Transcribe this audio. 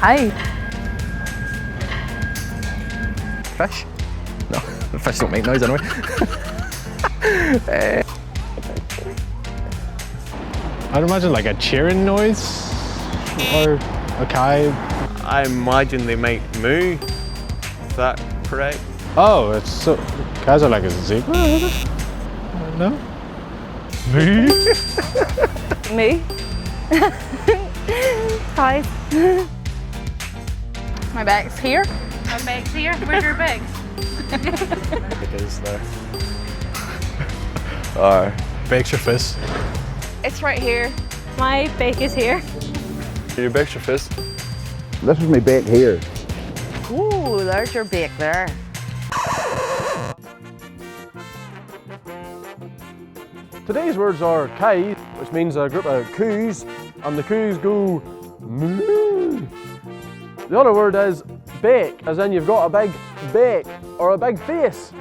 Hi. Fish? No, fish don't make noise anyway. I'd imagine like a cheering noise or a cow. I imagine they make moo. Is that correct? Oh, it's so. Cows are like a zebra, is it? No? Me. Hi. My bag's here. My bag's here. Where's your bags? It is there. Bakes your fist. It's right here. My bag is here. You bakes your fist. This is my bake here. Ooh, there's your bake there. Today's words are kai, which means a group of coos, and the coos go moo. The other word is bake, as in you've got a big bake or a big face.